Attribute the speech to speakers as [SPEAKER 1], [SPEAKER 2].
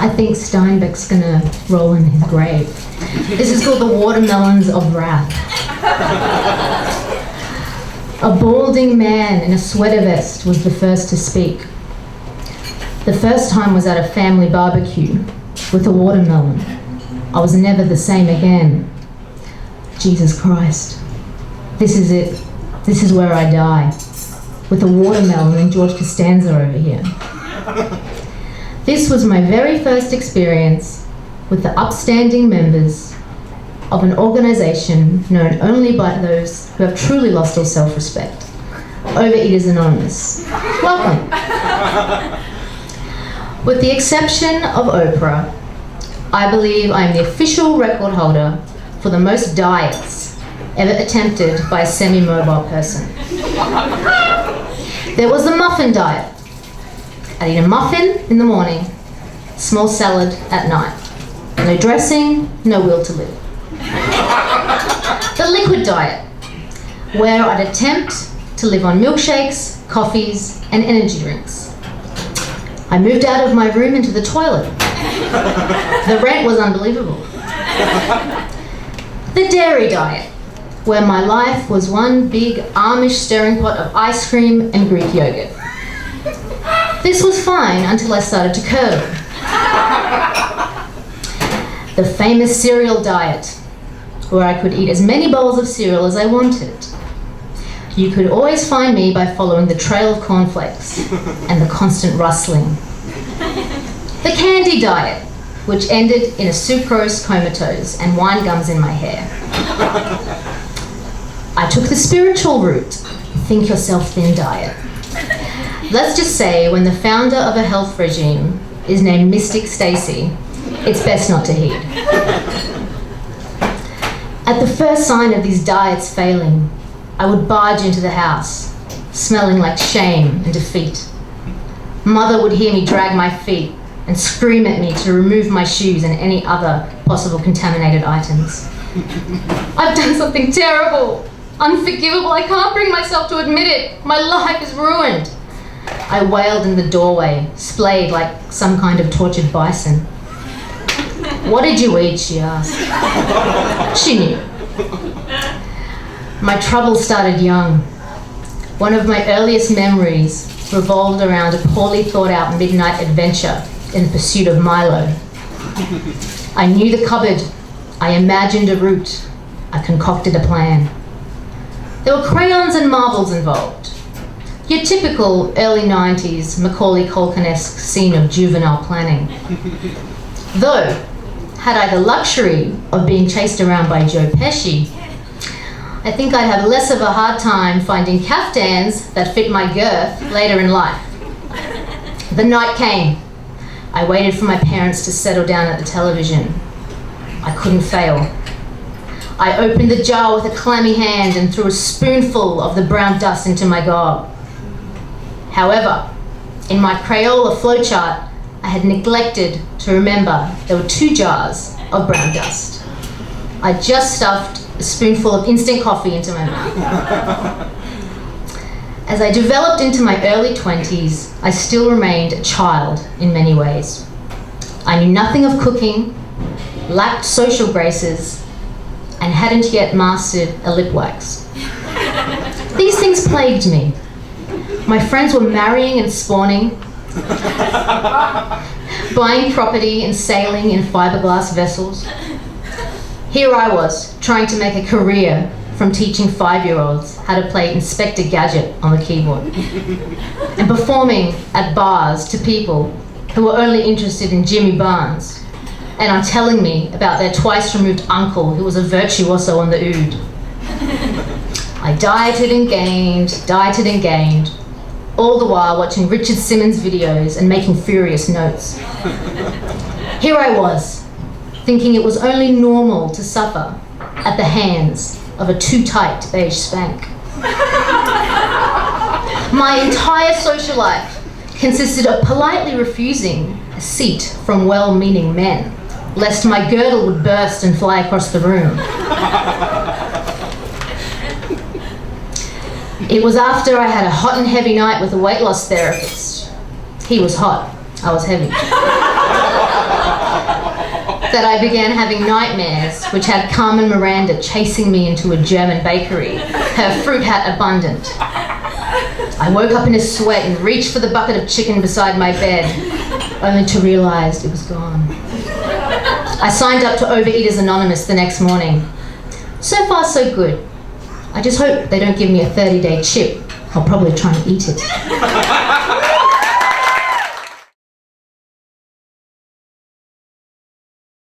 [SPEAKER 1] I think Steinbeck's gonna roll in his grave. This is called The Watermelons of Wrath. A balding man in a sweater vest was the first to speak. The first time was at a family barbecue with a watermelon. I was never the same again. Jesus Christ. This is it. This is where I die. With a watermelon and George Costanza over here. This was my very first experience with the upstanding members of an organisation known only by those who have truly lost all self-respect. Overeaters Anonymous. Welcome. With the exception of Oprah, I believe I am the official record holder for the most diets ever attempted by a semi-mobile person. There was the muffin diet. I'd eat a muffin in the morning, small salad at night. No dressing, no will to live. The liquid diet, where I'd attempt to live on milkshakes, coffees, and energy drinks. I moved out of my room into the toilet. The rent was unbelievable. The dairy diet, where my life was one big Amish stirring pot of ice cream and Greek yogurt. This was fine until I started to curve. The famous cereal diet, where I could eat as many bowls of cereal as I wanted. You could always find me by following the trail of cornflakes and the constant rustling. The candy diet, which ended in a sucrose comatose and wine gums in my hair. I took the spiritual route, think yourself thin diet. Let's just say when the founder of a health regime is named Mystic Stacy, it's best not to heed. At the first sign of these diets failing, I would barge into the house, smelling like shame and defeat. Mother would hear me drag my feet and scream at me to remove my shoes and any other possible contaminated items. I've done something terrible, unforgivable. I can't bring myself to admit it. My life is ruined. I wailed in the doorway, splayed like some kind of tortured bison. What did you eat, she asked. She knew. My trouble started young. One of my earliest memories revolved around a poorly thought out midnight adventure in pursuit of Milo. I knew the cupboard. I imagined a route. I concocted a plan. There were crayons and marbles involved. Your typical early 90s Macaulay Culkin-esque scene of juvenile planning. Though, had I the luxury of being chased around by Joe Pesci, I think I'd have less of a hard time finding caftans that fit my girth later in life. The night came. I waited for my parents to settle down at the television. I couldn't fail. I opened the jar with a clammy hand and threw a spoonful of the brown dust into my gob. However, in my Crayola flowchart, I had neglected to remember there were 2 jars of brown dust. I just stuffed a spoonful of instant coffee into my mouth. As I developed into my early 20s, I still remained a child in many ways. I knew nothing of cooking, lacked social graces, and hadn't yet mastered a lip wax. These things plagued me. My friends were marrying and spawning, buying property and sailing in fiberglass vessels. Here I was, trying to make a career from teaching 5-year-olds how to play Inspector Gadget on the keyboard and performing at bars to people who were only interested in Jimmy Barnes and are telling me about their twice-removed uncle who was a virtuoso on the oud. I dieted and gained, all the while watching Richard Simmons videos and making furious notes. Here I was, thinking it was only normal to suffer at the hands of a too tight beige spank. My entire social life consisted of politely refusing a seat from well-meaning men, lest my girdle would burst and fly across the room. It was after I had a hot and heavy night with a weight loss therapist. He was hot, I was heavy. that I began having nightmares, which had Carmen Miranda chasing me into a German bakery, her fruit hat abundant. I woke up in a sweat and reached for the bucket of chicken beside my bed, only to realise it was gone. I signed up to Overeaters Anonymous the next morning. So far, so good. I just hope they don't give me a 30-day chip. I'll probably try and eat it.